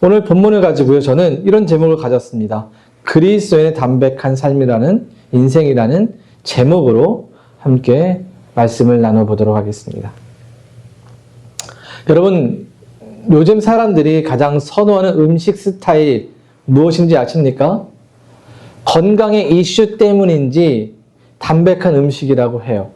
오늘 본문을 가지고요. 저는 이런 제목을 가졌습니다. 그리스도인의 담백한 삶이라는 인생이라는 제목으로 함께 말씀을 나눠보도록 하겠습니다. 여러분, 요즘 사람들이 가장 선호하는 음식 스타일 무엇인지 아십니까? 건강의 이슈 때문인지 담백한 음식이라고 해요.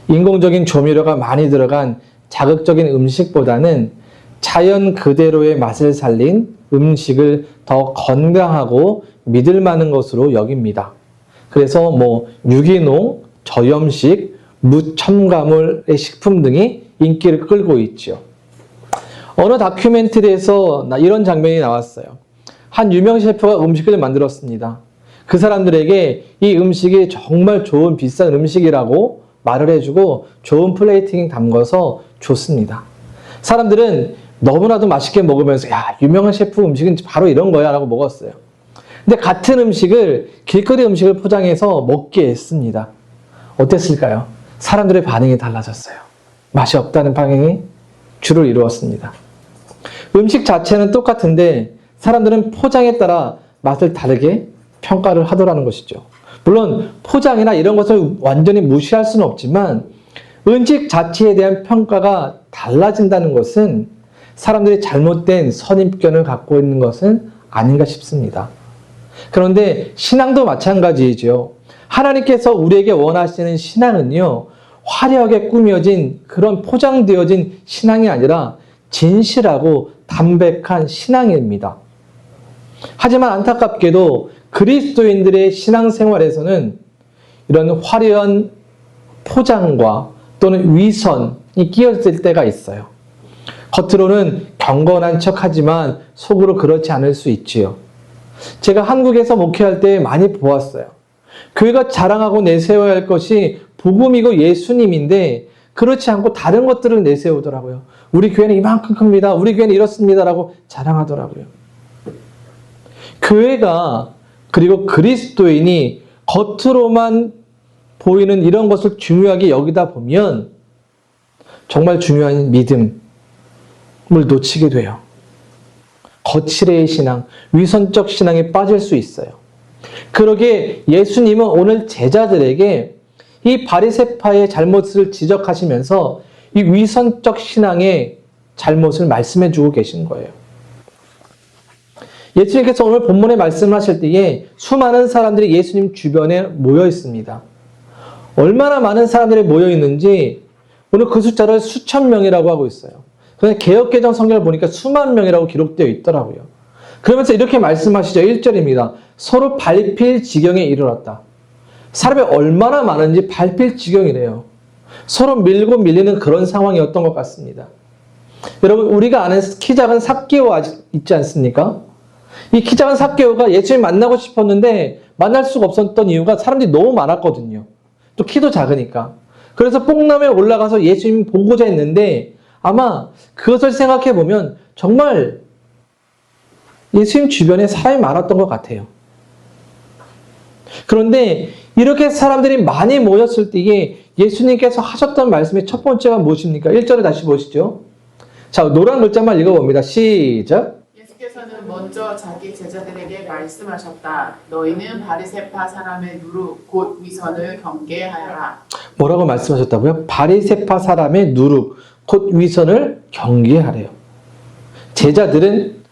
인공적인 조미료가 많이 들어간 자극적인 음식보다는 자연 그대로의 맛을 살린 음식을 더 건강하고 믿을 만한 것으로 여깁니다. 그래서 유기농, 저염식, 무첨가물의 식품 등이 인기를 끌고 있죠. 어느 다큐멘터리에서 이런 장면이 나왔어요. 한 유명 셰프가 음식을 만들었습니다. 그 사람들에게 이 음식이 정말 좋은 비싼 음식이라고 말을 해주고 좋은 플레이팅 담궈서 줬습니다. 사람들은 너무나도 맛있게 먹으면서 야, 유명한 셰프 음식은 바로 이런 거야 라고 먹었어요. 근데 같은 음식을 길거리 음식을 포장해서 먹게 했습니다. 어땠을까요? 사람들의 반응이 달라졌어요. 맛이 없다는 반응이 주를 이루었습니다. 음식 자체는 똑같은데 사람들은 포장에 따라 맛을 다르게 평가를 하더라는 것이죠. 물론 포장이나 이런 것을 완전히 무시할 수는 없지만 음식 자체에 대한 평가가 달라진다는 것은 사람들이 잘못된 선입견을 갖고 있는 것은 아닌가 싶습니다. 그런데 신앙도 마찬가지이죠. 하나님께서 우리에게 원하시는 신앙은요, 화려하게 꾸며진 그런 포장되어진 신앙이 아니라 진실하고 담백한 신앙입니다. 하지만 안타깝게도 그리스도인들의 신앙생활에서는 이런 화려한 포장과 또는 위선이 끼어들 때가 있어요. 겉으로는 경건한 척하지만 속으로 그렇지 않을 수 있지요. 제가 한국에서 목회할 때 많이 보았어요. 교회가 자랑하고 내세워야 할 것이 복음이고 예수님인데 그렇지 않고 다른 것들을 내세우더라고요. 우리 교회는 이만큼 큽니다. 우리 교회는 이렇습니다라고 자랑하더라고요. 교회가 그리고 그리스도인이 겉으로만 보이는 이런 것을 중요하게 여기다 보면 정말 중요한 믿음을 놓치게 돼요. 거칠의 신앙, 위선적 신앙에 빠질 수 있어요. 그러기에 예수님은 오늘 제자들에게 이 바리새파의 잘못을 지적하시면서 이 위선적 신앙의 잘못을 말씀해 주고 계신 거예요. 예수님께서 오늘 본문에 말씀하실 때에 수많은 사람들이 예수님 주변에 모여 있습니다. 얼마나 많은 사람들이 모여 있는지 오늘 그 숫자를 수천 명이라고 하고 있어요. 그런데 개역개정 성경을 보니까 수만 명이라고 기록되어 있더라고요. 그러면서 이렇게 말씀하시죠. 1절입니다. 서로 밟힐 지경에 이르렀다. 사람이 얼마나 많은지 밟힐 지경이래요. 서로 밀고 밀리는 그런 상황이었던 것 같습니다. 여러분, 우리가 아는 키 작은 삭개오 있지 않습니까? 이 키 작은 삭개오가 예수님 만나고 싶었는데 만날 수가 없었던 이유가 사람들이 너무 많았거든요. 또 키도 작으니까. 그래서 뽕나무에 올라가서 예수님 보고자 했는데 아마 그것을 생각해 보면 정말 예수님 주변에 사람이 많았던 것 같아요. 그런데 이렇게 사람들이 많이 모였을 때에 예수님께서 하셨던 말씀의 첫 번째가 무엇입니까? 1절을 다시 보시죠. 자, 노란 글자만 읽어봅니다. 시작. 예수께서는 먼저 자기 제자들에게 말씀하셨다. 너희는 바리새파 사람의 누룩 곧 위선을 경계하여라. 뭐라고 말씀하셨다고요? 바리새파 사람의 누룩 곧 위선을 경계하래요. 제자들은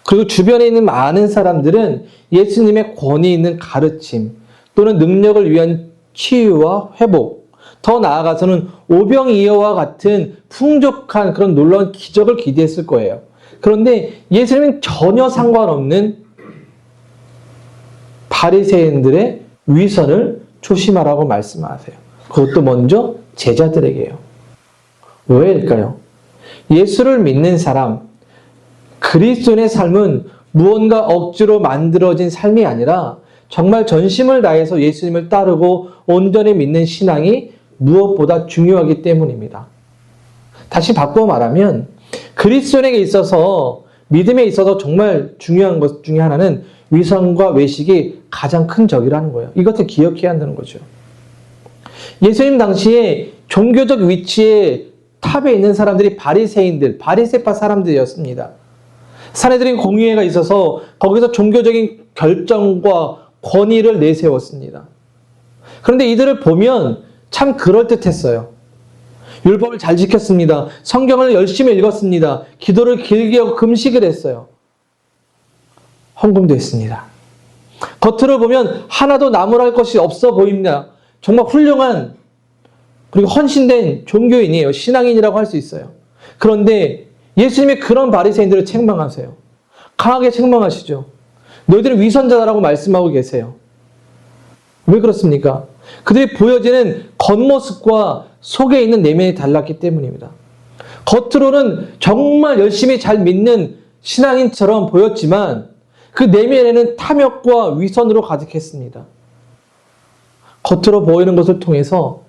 그리고 주변에 있는 많은 사람들은 예수님의 권위 있는 가르침 또는 능력을 위한 치유와 회복, 더 나아가서는 오병이어와 같은 풍족한 그런 놀라운 기적을 기대했을 거예요. 그런데 예수님은 전혀 상관없는 바리새인들의 위선을 조심하라고 말씀하세요. 그것도 먼저 제자들에게요. 왜일까요? 예수를 믿는 사람, 그리스도인의 삶은 무언가 억지로 만들어진 삶이 아니라 정말 전심을 다해서 예수님을 따르고 온전히 믿는 신앙이 무엇보다 중요하기 때문입니다. 다시 바꿔 말하면 그리스도인에게 있어서 믿음에 있어서 정말 중요한 것 중에 하나는 위선과 외식이 가장 큰 적이라는 거예요. 이것을 기억해야 한다는 거죠. 예수님 당시에 종교적 위치에 탑에 있는 사람들이 바리새인들, 바리새파 사람들이었습니다. 산헤드린 공의회가 있어서 거기서 종교적인 결정과 권위를 내세웠습니다. 그런데 이들을 보면 참 그럴듯했어요. 율법을 잘 지켰습니다. 성경을 열심히 읽었습니다. 기도를 길게 하고 금식을 했어요. 헌금도 했습니다. 겉으로 보면 하나도 나무랄 것이 없어 보입니다. 정말 훌륭한 그리고 헌신된 종교인이에요. 신앙인이라고 할 수 있어요. 그런데 예수님이 그런 바리새인들을 책망하세요. 강하게 책망하시죠. 너희들은 위선자다라고 말씀하고 계세요. 왜 그렇습니까? 그들이 보여지는 겉모습과 속에 있는 내면이 달랐기 때문입니다. 겉으로는 정말 열심히 잘 믿는 신앙인처럼 보였지만 그 내면에는 탐욕과 위선으로 가득했습니다. 겉으로 보이는 것을 통해서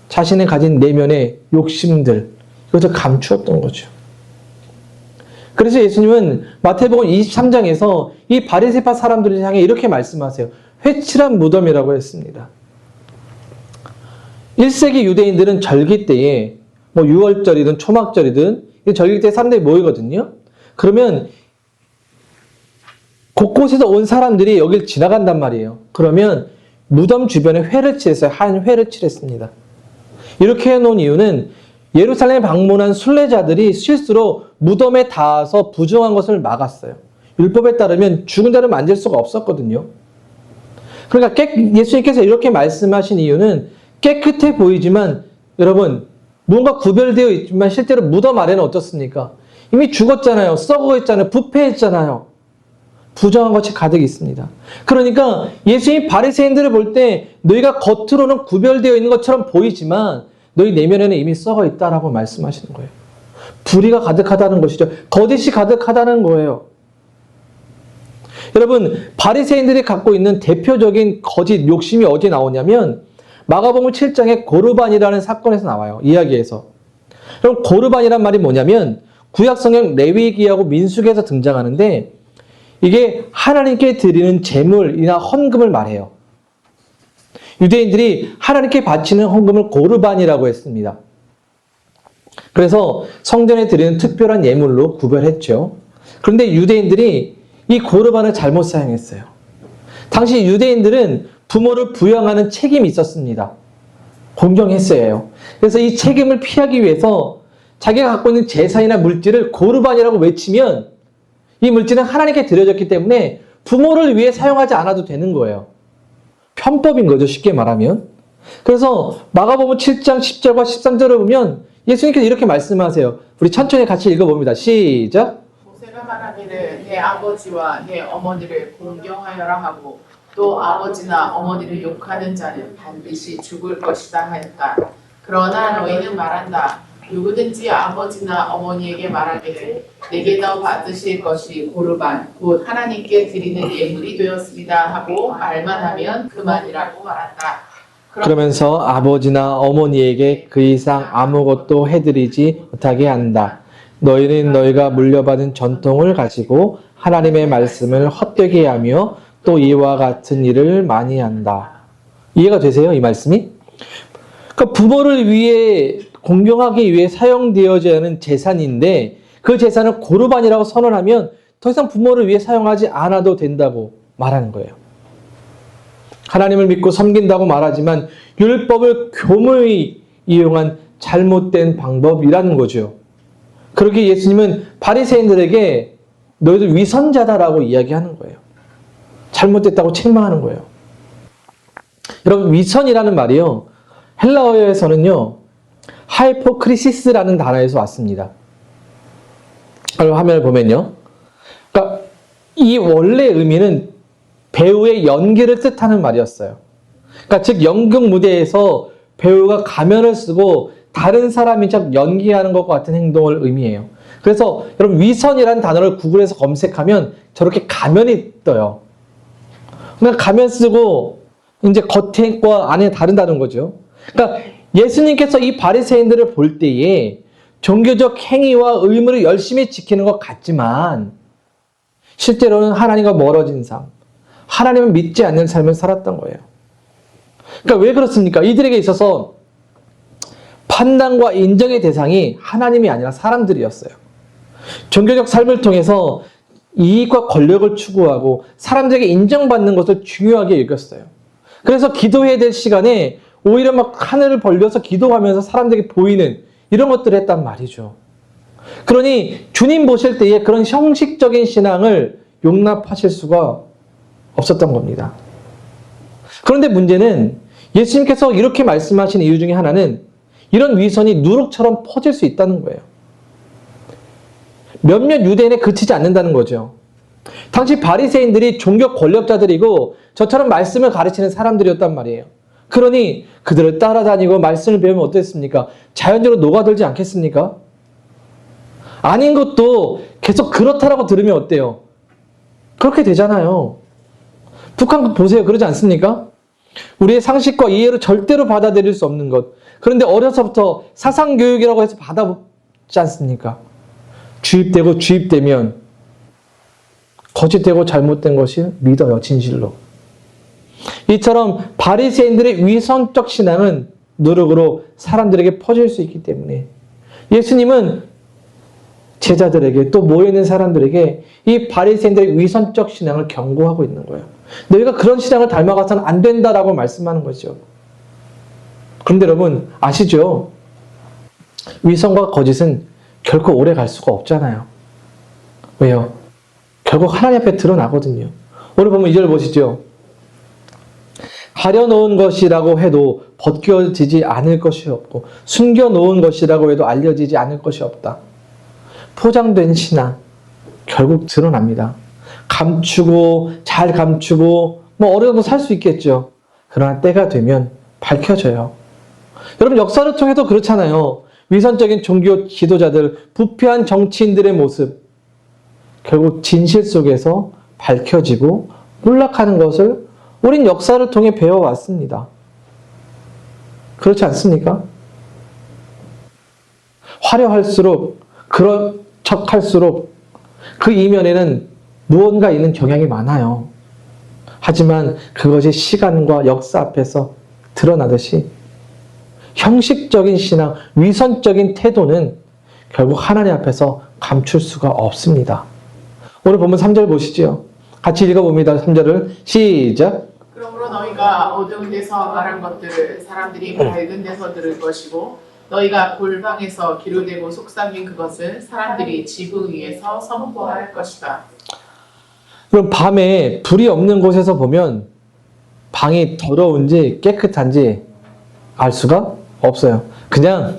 자신의 가진 내면의 욕심들, 이것을 감추었던 거죠. 그래서 예수님은 마태복음 23장에서 이 바리새파 사람들을 향해 이렇게 말씀하세요. 회칠한 무덤이라고 했습니다. 1세기 유대인들은 절기 때에 뭐 6월절이든 초막절이든 절기 때 사람들이 모이거든요. 그러면 곳곳에서 온 사람들이 여길 지나간단 말이에요. 그러면 무덤 주변에 회를 칠했어요. 한 회를 칠했습니다. 이렇게 해놓은 이유는 예루살렘에 방문한 순례자들이 실수로 무덤에 닿아서 부정한 것을 막았어요. 율법에 따르면 죽은 자를 만질 수가 없었거든요. 그러니까 예수님께서 이렇게 말씀하신 이유는 깨끗해 보이지만 여러분 뭔가 구별되어 있지만 실제로 무덤 아래는 어떻습니까? 이미 죽었잖아요. 썩어 있잖아요. 부패했잖아요. 부정한 것이 가득 있습니다. 그러니까 예수님이 바리새인들을 볼 때 너희가 겉으로는 구별되어 있는 것처럼 보이지만 너희 내면에는 이미 썩어 있다라고 말씀하시는 거예요. 불의가 가득하다는 것이죠. 거짓이 가득하다는 거예요. 여러분 바리새인들이 갖고 있는 대표적인 거짓 욕심이 어디 나오냐면 마가복음 7장에 고르반이라는 사건에서 나와요. 이야기에서. 그럼 고르반이란 말이 뭐냐면 구약성경 레위기하고 민수기에서 등장하는데 이게 하나님께 드리는 제물이나 헌금을 말해요. 유대인들이 하나님께 바치는 헌금을 고르반이라고 했습니다. 그래서 성전에 드리는 특별한 예물로 구별했죠. 그런데 유대인들이 이 고르반을 잘못 사용했어요. 당시 유대인들은 부모를 부양하는 책임이 있었습니다. 공경했어야 해요. 그래서 이 책임을 피하기 위해서 자기가 갖고 있는 재산이나 물질을 고르반이라고 외치면 이 물질은 하나님께 드려졌기 때문에 부모를 위해 사용하지 않아도 되는 거예요. 편법인 거죠. 쉽게 말하면. 그래서 마가복음 7장 10절과 13절을 보면 예수님께서 이렇게 말씀하세요. 우리 천천히 같이 읽어봅니다. 시작. 모세가 말하기를 내 아버지와 내 어머니를 공경하여라 하고 또 아버지나 어머니를 욕하는 자는 반드시 죽을 것이다 하였다. 그러나 너희는 말한다. 누구든지 아버지나 어머니에게 말하기를 내게서 받으실 것이 고르반 곧 하나님께 드리는 예물이 되었습니다 하고 말만 하면 그만이라고 말한다. 그러면서 아버지나 어머니에게 그 이상 아무것도 해드리지 못하게 한다. 너희는 너희가 물려받은 전통을 가지고 하나님의 말씀을 헛되게 하며 또 이와 같은 일을 많이 한다. 이해가 되세요? 이 말씀이? 그러니까 부모를 위해 공경하기 위해 사용되어져야 하는 재산인데 그 재산을 고르반이라고 선언하면 더 이상 부모를 위해 사용하지 않아도 된다고 말하는 거예요. 하나님을 믿고 섬긴다고 말하지만 율법을 교묘히 이용한 잘못된 방법이라는 거죠. 그렇게 예수님은 바리새인들에게 너희들 위선자다라고 이야기하는 거예요. 잘못됐다고 책망하는 거예요. 여러분 위선이라는 말이요. 헬라어에서는요. 하이포크리시스라는 단어에서 왔습니다. 화면을 보면요. 그러니까 이 원래 의미는 배우의 연기를 뜻하는 말이었어요. 그러니까 즉 연극 무대에서 배우가 가면을 쓰고 다른 사람인 척 연기하는 것과 같은 행동을 의미해요. 그래서 여러분 위선이라는 단어를 구글에서 검색하면 저렇게 가면이 떠요. 그러니까 가면 쓰고 이제 겉과 안에 다른다는 거죠. 그러니까 예수님께서 이 바리새인들을 볼 때에 종교적 행위와 의무를 열심히 지키는 것 같지만 실제로는 하나님과 멀어진 삶, 하나님을 믿지 않는 삶을 살았던 거예요. 그러니까 왜 그렇습니까? 이들에게 있어서 판단과 인정의 대상이 하나님이 아니라 사람들이었어요. 종교적 삶을 통해서 이익과 권력을 추구하고 사람들에게 인정받는 것을 중요하게 여겼어요. 그래서 기도해야 될 시간에 오히려 막 하늘을 벌려서 기도하면서 사람들에게 보이는 이런 것들을 했단 말이죠. 그러니 주님 보실 때에 그런 형식적인 신앙을 용납하실 수가 없었던 겁니다. 그런데 문제는 예수님께서 이렇게 말씀하신 이유 중에 하나는 이런 위선이 누룩처럼 퍼질 수 있다는 거예요. 몇몇 유대인에 그치지 않는다는 거죠. 당시 바리새인들이 종교 권력자들이고 저처럼 말씀을 가르치는 사람들이었단 말이에요. 그러니 그들을 따라다니고 말씀을 배우면 어땠습니까? 자연적으로 녹아들지 않겠습니까? 아닌 것도 계속 그렇다라고 들으면 어때요? 그렇게 되잖아요. 북한 보세요. 그러지 않습니까? 우리의 상식과 이해로 절대로 받아들일 수 없는 것. 그런데 어려서부터 사상교육이라고 해서 받아보지 않습니까? 주입되면 거짓되고 잘못된 것이 믿어요. 진실로. 이처럼 바리새인들의 위선적 신앙은 누룩으로 사람들에게 퍼질 수 있기 때문에 예수님은 제자들에게 또 모여있는 사람들에게 이 바리새인들의 위선적 신앙을 경고하고 있는 거예요. 너희가 그런 신앙을 닮아가서는 안 된다라고 말씀하는 거죠. 그런데 여러분 아시죠? 위선과 거짓은 결코 오래 갈 수가 없잖아요. 왜요? 결국 하나님 앞에 드러나거든요. 오늘 보면 2절 보시죠. 가려놓은 것이라고 해도 벗겨지지 않을 것이 없고 숨겨놓은 것이라고 해도 알려지지 않을 것이 없다. 포장된 신앙 결국 드러납니다. 감추고 잘 감추고 뭐 어느 정도 살 수 있겠죠. 그러나 때가 되면 밝혀져요. 여러분 역사를 통해도 그렇잖아요. 위선적인 종교 지도자들, 부패한 정치인들의 모습 결국 진실 속에서 밝혀지고 몰락하는 것을 우린 역사를 통해 배워왔습니다. 그렇지 않습니까? 화려할수록 그런 척할수록 그 이면에는 무언가 있는 경향이 많아요. 하지만 그것이 시간과 역사 앞에서 드러나듯이 형식적인 신앙, 위선적인 태도는 결국 하나님 앞에서 감출 수가 없습니다. 오늘 보면 3절 보시죠. 같이 읽어봅니다. 3절을 시작. 그러므로 너희가 어두운 데서 말한 것들을 사람들이 밝은 데서 들을 것이고 너희가 골방에서 기르되고 속삭인 그것을 사람들이 지붕 위에서 선포할 것이다. 그럼 밤에 불이 없는 곳에서 보면 방이 더러운지 깨끗한지 알 수가 없어요. 그냥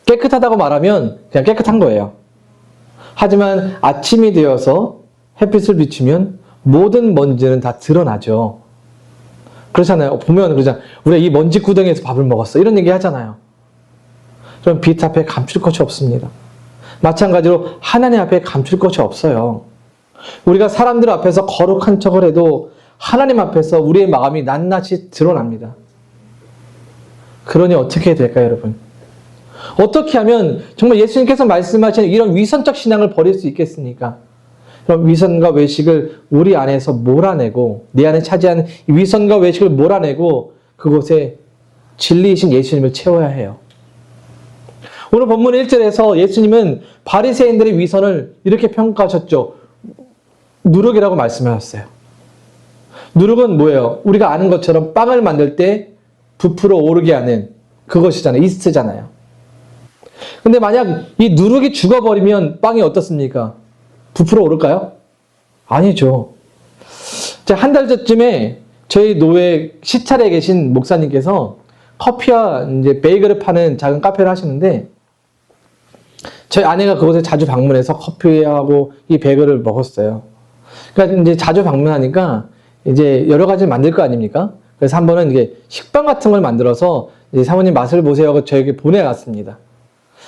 깨끗하다고 말하면 그냥 깨끗한 거예요. 하지만 아침이 되어서 햇빛을 비추면 모든 먼지는 다 드러나죠. 그렇잖아요. 보면 그러잖아요. 우리가 이 먼지 구덩이에서 밥을 먹었어. 이런 얘기 하잖아요. 그럼 빛 앞에 감출 것이 없습니다. 마찬가지로 하나님 앞에 감출 것이 없어요. 우리가 사람들 앞에서 거룩한 척을 해도 하나님 앞에서 우리의 마음이 낱낱이 드러납니다. 그러니 어떻게 해야 될까요, 여러분? 어떻게 하면 정말 예수님께서 말씀하시는 이런 위선적 신앙을 버릴 수 있겠습니까? 그럼 위선과 외식을 우리 안에서 몰아내고 내 안에 차지하는 위선과 외식을 몰아내고 그곳에 진리이신 예수님을 채워야 해요. 오늘 본문 1절에서 예수님은 바리새인들의 위선을 이렇게 평가하셨죠. 누룩이라고 말씀하셨어요. 누룩은 뭐예요? 우리가 아는 것처럼 빵을 만들 때 부풀어 오르게 하는 그것이잖아요. 이스트잖아요. 근데 만약 이 누룩이 죽어버리면 빵이 어떻습니까? 부풀어 오를까요? 아니죠. 한 달 전쯤에 저희 노회 시찰에 계신 목사님께서 커피와 이제 베이글을 파는 작은 카페를 하시는데 저희 아내가 그곳에 자주 방문해서 커피하고 이 베이글을 먹었어요. 그러니까 이제 자주 방문하니까 이제 여러 가지를 만들 거 아닙니까? 그래서 한 번은 이게 식빵 같은 걸 만들어서 이제 사모님 맛을 보세요 하고 저에게 보내왔습니다.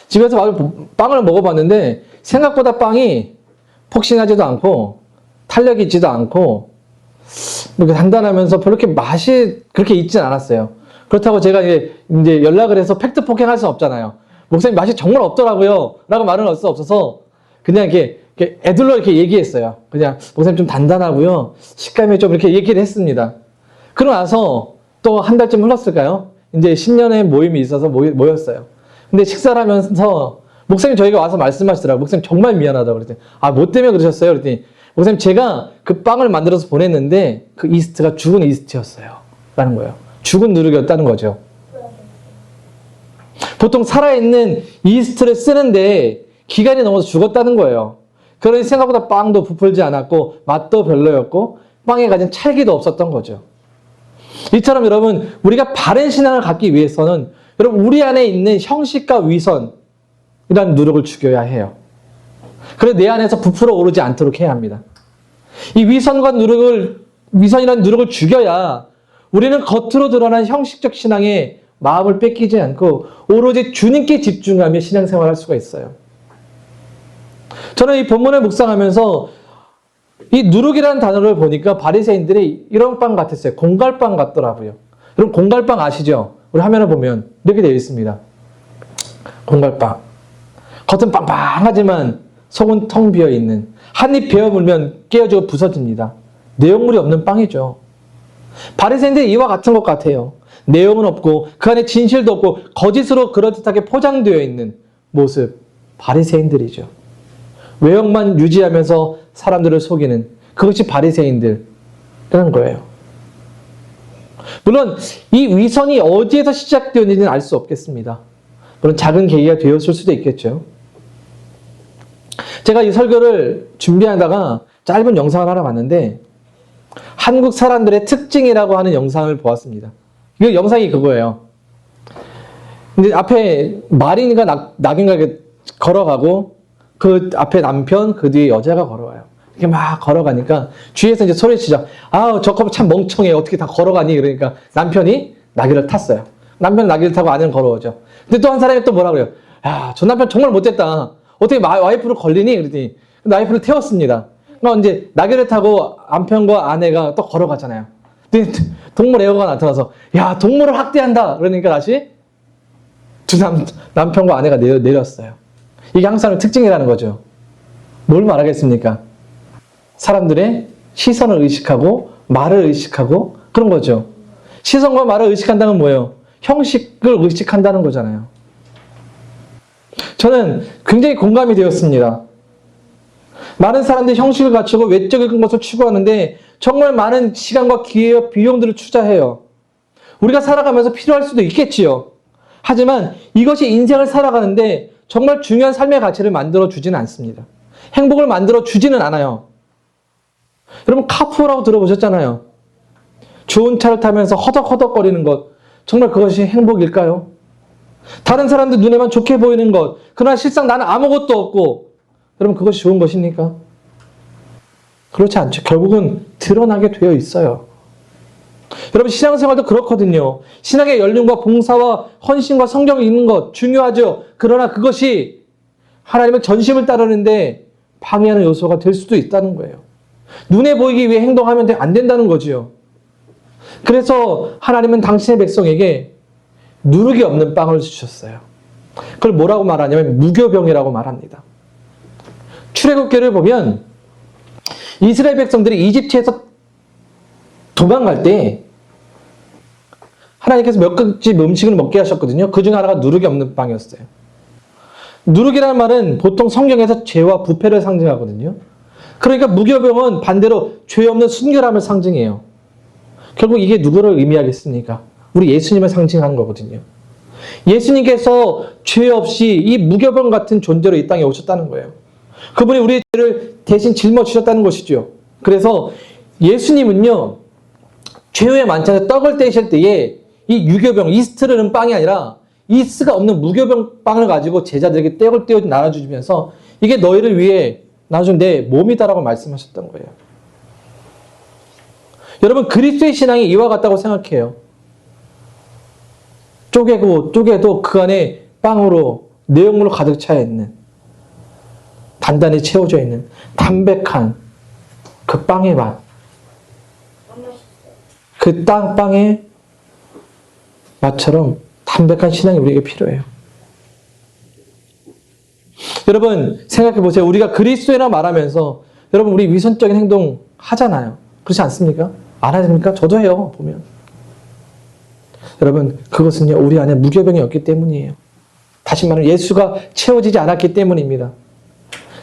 집에서 빵을 먹어봤는데 생각보다 빵이 폭신하지도 않고 탄력이 있지도 않고 이렇게 단단하면서 별로 그렇게 맛이 그렇게 있진 않았어요. 그렇다고 제가 이제 연락을 해서 팩트 폭행할 수는 없잖아요. 목사님 맛이 정말 없더라고요 라고 말은 할 수 없어서 그냥 이렇게 애들로 이렇게 얘기했어요. 그냥 목사님 좀 단단하고요 식감이 좀 이렇게 얘기를 했습니다. 그러고 나서 또 한 달쯤 흘렀을까요? 이제 신년회 모임이 있어서 모였어요. 근데 식사를 하면서 목사님 저희가 와서 말씀하시더라고요. 목사님 정말 미안하다고 그랬더니 뭐 때문에 그러셨어요? 그랬더니 목사님 제가 그 빵을 만들어서 보냈는데 그 이스트가 죽은 이스트였어요. 라는 거예요. 죽은 누룩이었다는 거죠. 보통 살아있는 이스트를 쓰는데 기간이 넘어서 죽었다는 거예요. 그러니 생각보다 빵도 부풀지 않았고 맛도 별로였고 빵에 가진 찰기도 없었던 거죠. 이처럼 여러분 우리가 바른 신앙을 갖기 위해서는 여러분 우리 안에 있는 형식과 위선이라는 누룩을 죽여야 해요. 그래서 내 안에서 부풀어 오르지 않도록 해야 합니다. 이 위선이라는 누룩을 죽여야 우리는 겉으로 드러난 형식적 신앙에 마음을 뺏기지 않고 오로지 주님께 집중하며 신앙생활을 할 수가 있어요. 저는 이 본문을 묵상하면서 이 누룩이라는 단어를 보니까 바리새인들이 이런 빵 같았어요. 공갈빵 같더라고요. 여러분 공갈빵 아시죠? 우리 화면을 보면 이렇게 되어 있습니다. 공갈빵. 겉은 빵빵하지만 속은 텅 비어있는, 한 입 베어 물면 깨어지고 부서집니다. 내용물이 없는 빵이죠. 바리새인들이 이와 같은 것 같아요. 내용은 없고 그 안에 진실도 없고 거짓으로 그럴듯하게 포장되어 있는 모습, 바리새인들이죠. 외형만 유지하면서 사람들을 속이는 그것이 바리새인들이라는 거예요. 물론 이 위선이 어디에서 시작되었는지는 알 수 없겠습니다. 물론 작은 계기가 되었을 수도 있겠죠. 제가 이 설교를 준비하다가 짧은 영상을 하나 봤는데 한국 사람들의 특징이라고 하는 영상을 보았습니다. 이 영상이 그거예요. 근데 앞에 말인가 낙인가 걸어가고 그 앞에 남편, 그 뒤에 여자가 걸어와요. 이렇게 막 걸어가니까 주위에서 이제 소리치죠. 저 커플 참 멍청해. 어떻게 다 걸어가니? 그러니까 남편이 나귀를 탔어요. 남편은 나귀를 타고 아내는 걸어오죠. 근데 또 한 사람이 또 뭐라 그래요? 저 남편 정말 못됐다. 어떻게 와이프를 걸리니? 그랬더니 와이프를 태웠습니다. 그러니까 이제 나귀를 타고 남편과 아내가 또 걸어가잖아요. 근데 동물 애호가 나타나서 동물을 학대한다. 그러니까 다시 남편과 아내가 내렸어요. 이게 한국 사람의 특징이라는 거죠. 뭘 말하겠습니까? 사람들의 시선을 의식하고 말을 의식하고 그런 거죠. 시선과 말을 의식한다는 뭐예요? 형식을 의식한다는 거잖아요. 저는 굉장히 공감이 되었습니다. 많은 사람들이 형식을 갖추고 외적인 것을 추구하는데 정말 많은 시간과 기회와 비용들을 투자해요. 우리가 살아가면서 필요할 수도 있겠지요. 하지만 이것이 인생을 살아가는데 정말 중요한 삶의 가치를 만들어주지는 않습니다. 행복을 만들어주지는 않아요. 여러분 카푸어라고 들어보셨잖아요. 좋은 차를 타면서 허덕허덕거리는 것, 정말 그것이 행복일까요? 다른 사람들 눈에만 좋게 보이는 것, 그러나 실상 나는 아무것도 없고, 여러분 그것이 좋은 것입니까? 그렇지 않죠. 결국은 드러나게 되어 있어요. 여러분 신앙생활도 그렇거든요. 신앙의 연륜과 봉사와 헌신과 성경을 읽는 것 중요하죠. 그러나 그것이 하나님의 전심을 따르는데 방해하는 요소가 될 수도 있다는 거예요. 눈에 보이기 위해 행동하면 안 된다는 거지요. 그래서 하나님은 당신의 백성에게 누룩이 없는 빵을 주셨어요. 그걸 뭐라고 말하냐면 무교병이라고 말합니다. 출애굽기를 보면 이스라엘 백성들이 이집트에서 도망갈 때 하나님께서 몇 가지 음식을 먹게 하셨거든요. 그 중에 하나가 누룩이 없는 빵이었어요. 누룩이라는 말은 보통 성경에서 죄와 부패를 상징하거든요. 그러니까 무교병은 반대로 죄 없는 순결함을 상징해요. 결국 이게 누구를 의미하겠습니까? 우리 예수님을 상징하는 거거든요. 예수님께서 죄 없이 이 무교병 같은 존재로 이 땅에 오셨다는 거예요. 그분이 우리의 죄를 대신 짊어지셨다는 것이죠. 그래서 예수님은요, 최후의 만찬에 떡을 떼실 때에 이 유교병, 이스트를 넣은 빵이 아니라 이스트가 없는 무교병 빵을 가지고 제자들에게 떡을 떼어 나눠주면서 이게 너희를 위해 나눠준 내 몸이다라고 말씀하셨던 거예요. 여러분 그리스도의 신앙이 이와 같다고 생각해요. 쪼개도 그 안에 빵으로 내용물로 가득 차 있는, 단단히 채워져 있는 담백한 그 빵의 맛, 그 빵의 맛처럼 담백한 신앙이 우리에게 필요해요. 여러분 생각해 보세요. 우리가 그리스도이라 말하면서 여러분 우리 위선적인 행동 하잖아요. 그렇지 않습니까? 안 하십니까? 저도 해요. 보면 여러분 그것은요 우리 안에 무교병이 없기 때문이에요. 다시 말하면 예수가 채워지지 않았기 때문입니다.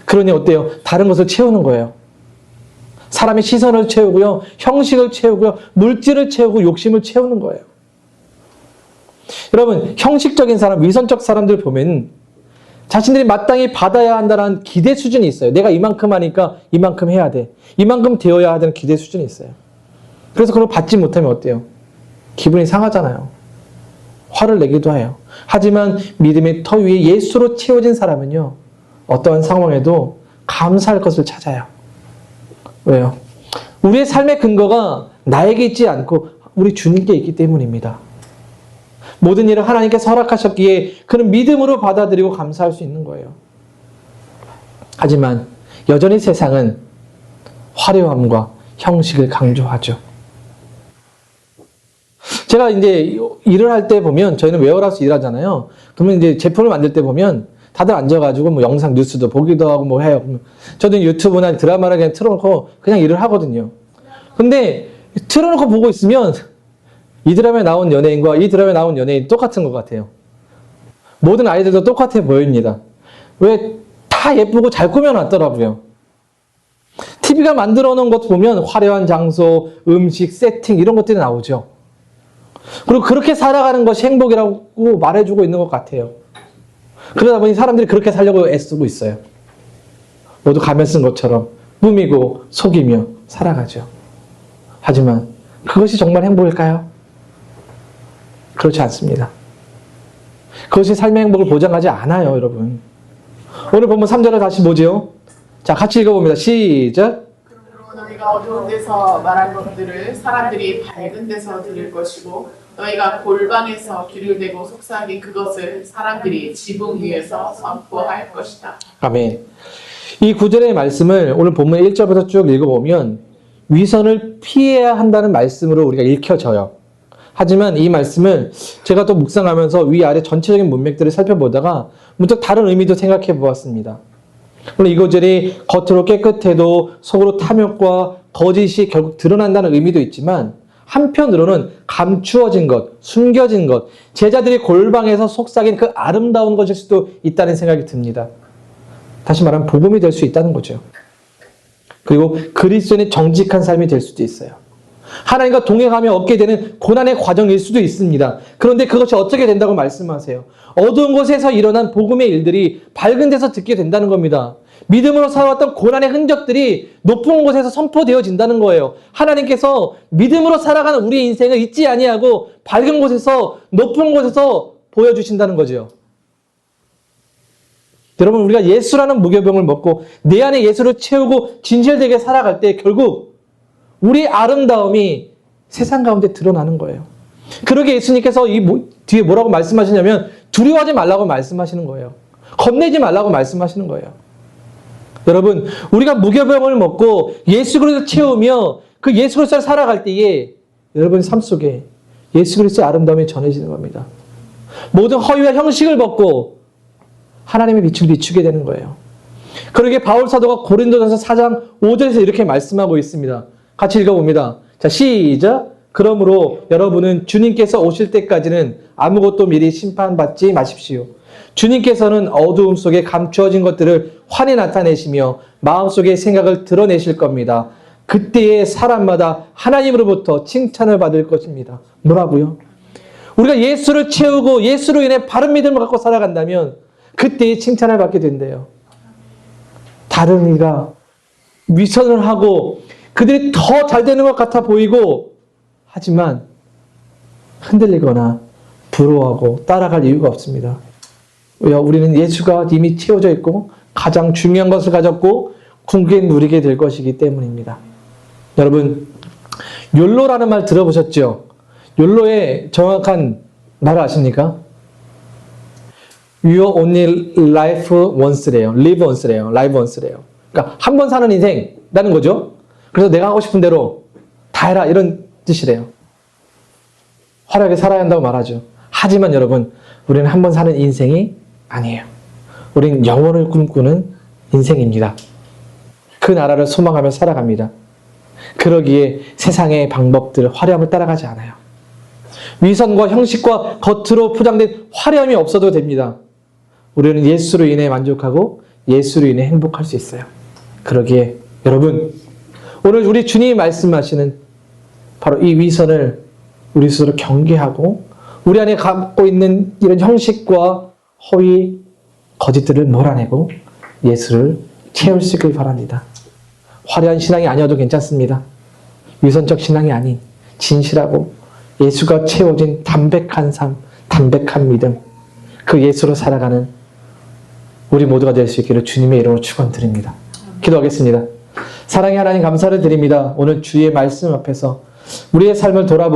그러니 어때요? 다른 것을 채우는 거예요. 사람의 시선을 채우고요. 형식을 채우고요. 물질을 채우고 욕심을 채우는 거예요. 여러분, 형식적인 사람, 위선적 사람들 보면 자신들이 마땅히 받아야 한다는 기대 수준이 있어요. 내가 이만큼 하니까 이만큼 해야 돼. 이만큼 되어야 하는 기대 수준이 있어요. 그래서 그걸 받지 못하면 어때요? 기분이 상하잖아요. 화를 내기도 해요. 하지만 믿음의 터 위에 예수로 채워진 사람은요, 어떠한 상황에도 감사할 것을 찾아요. 왜요? 우리의 삶의 근거가 나에게 있지 않고 우리 주님께 있기 때문입니다. 모든 일을 하나님께서 허락하셨기에 그는 믿음으로 받아들이고 감사할 수 있는 거예요. 하지만 여전히 세상은 화려함과 형식을 강조하죠. 제가 이제 일을 할 때 보면, 저희는 웨어하우스 일하잖아요. 그러면 이제 제품을 만들 때 보면 다들 앉아가지고 뭐 영상 뉴스도 보기도 하고 뭐 해요. 저도 유튜브나 드라마를 그냥 틀어놓고 그냥 일을 하거든요. 근데 틀어놓고 보고 있으면 이 드라마에 나온 연예인과 이 드라마에 나온 연예인 똑같은 것 같아요. 모든 아이들도 똑같아 보입니다. 왜? 다 예쁘고 잘 꾸며놨더라고요. TV가 만들어 놓은 것 보면 화려한 장소, 음식, 세팅 이런 것들이 나오죠. 그리고 그렇게 살아가는 것이 행복이라고 말해주고 있는 것 같아요. 그러다 보니 사람들이 그렇게 살려고 애쓰고 있어요. 모두 가면 쓴 것처럼 꾸미고 속이며 살아가죠. 하지만 그것이 정말 행복일까요? 그렇지 않습니다. 그것이 삶의 행복을 보장하지 않아요, 여러분. 오늘 보면 3절을 다시 보죠. 자, 같이 읽어봅니다. 시작. 그러므로 너희가 어두운 데서 말할 것들을 사람들이 밝은 데서 들을 것이고 너희가 골방에서 귀를 대고 속삭인 그것을 사람들이 지붕 위에서 선포할 것이다. 아멘. 이 구절의 말씀을 오늘 본문 1절부터 쭉 읽어보면 위선을 피해야 한다는 말씀으로 우리가 읽혀져요. 하지만 이 말씀을 제가 또 묵상하면서 위아래 전체적인 문맥들을 살펴보다가 문득 다른 의미도 생각해 보았습니다. 물론 이 구절이 겉으로 깨끗해도 속으로 탐욕과 거짓이 결국 드러난다는 의미도 있지만 한편으로는 감추어진 것, 숨겨진 것, 제자들이 골방에서 속삭인 그 아름다운 것일 수도 있다는 생각이 듭니다. 다시 말하면 복음이 될 수 있다는 거죠. 그리고 그리스도인의 정직한 삶이 될 수도 있어요. 하나님과 동행하며 얻게 되는 고난의 과정일 수도 있습니다. 그런데 그것이 어떻게 된다고 말씀하세요? 어두운 곳에서 일어난 복음의 일들이 밝은 데서 듣게 된다는 겁니다. 믿음으로 살아왔던 고난의 흔적들이 높은 곳에서 선포되어진다는 거예요. 하나님께서 믿음으로 살아가는 우리의 인생을 잊지 아니하고 밝은 곳에서, 높은 곳에서 보여주신다는 거죠. 여러분, 우리가 예수라는 무교병을 먹고 내 안에 예수를 채우고 진실되게 살아갈 때 결국 우리의 아름다움이 세상 가운데 드러나는 거예요. 그러게 예수님께서 뒤에 뭐라고 말씀하시냐면 두려워하지 말라고 말씀하시는 거예요. 겁내지 말라고 말씀하시는 거예요. 여러분, 우리가 무교병을 먹고 예수 그리스도를 채우며 그 예수 그리스도를 살아갈 때에 여러분 삶 속에 예수 그리스도의 아름다움이 전해지는 겁니다. 모든 허위와 형식을 벗고 하나님의 빛을 비추게 되는 거예요. 그러게 바울 사도가 고린도전서 4장 5절에서 이렇게 말씀하고 있습니다. 같이 읽어봅니다. 자, 시작. 그러므로 여러분은 주님께서 오실 때까지는 아무것도 미리 심판받지 마십시오. 주님께서는 어두움 속에 감추어진 것들을 환히 나타내시며 마음속의 생각을 드러내실 겁니다. 그때에 사람마다 하나님으로부터 칭찬을 받을 것입니다. 뭐라고요? 우리가 예수를 채우고 예수로 인해 바른 믿음을 갖고 살아간다면 그때에 칭찬을 받게 된대요. 다른 이가 위선을 하고 그들이 더 잘 되는 것 같아 보이고 하지만 흔들리거나 부러워하고 따라갈 이유가 없습니다. 왜요? 우리는 예수가 이미 채워져 있고 가장 중요한 것을 가졌고 궁극에 누리게 될 것이기 때문입니다. 여러분, 욜로라는 말 들어보셨죠? 욜로의 정확한 말을 아십니까? You only live once래요. live once래요. live once래요. 그러니까 한 번 사는 인생이라는 거죠. 그래서 내가 하고 싶은 대로 다 해라 이런 뜻이래요. 화려하게 살아야 한다고 말하죠. 하지만 여러분, 우리는 한 번 사는 인생이 아니에요. 우리는 영원을 꿈꾸는 인생입니다. 그 나라를 소망하며 살아갑니다. 그러기에 세상의 방법들, 화려함을 따라가지 않아요. 위선과 형식과 겉으로 포장된 화려함이 없어도 됩니다. 우리는 예수로 인해 만족하고 예수로 인해 행복할 수 있어요. 그러기에 여러분, 오늘 우리 주님이 말씀하시는 바로 이 위선을 우리 스스로 경계하고 우리 안에 갖고 있는 이런 형식과 허위, 거짓들을 몰아내고 예수를 채울 수 있길 바랍니다. 화려한 신앙이 아니어도 괜찮습니다. 위선적 신앙이 아닌 진실하고 예수가 채워진 담백한 삶, 담백한 믿음, 그 예수로 살아가는 우리 모두가 될 수 있기를 주님의 이름으로 축원드립니다. 기도하겠습니다. 사랑의 하나님 감사를 드립니다. 오늘 주의 말씀 앞에서 우리의 삶을 돌아보고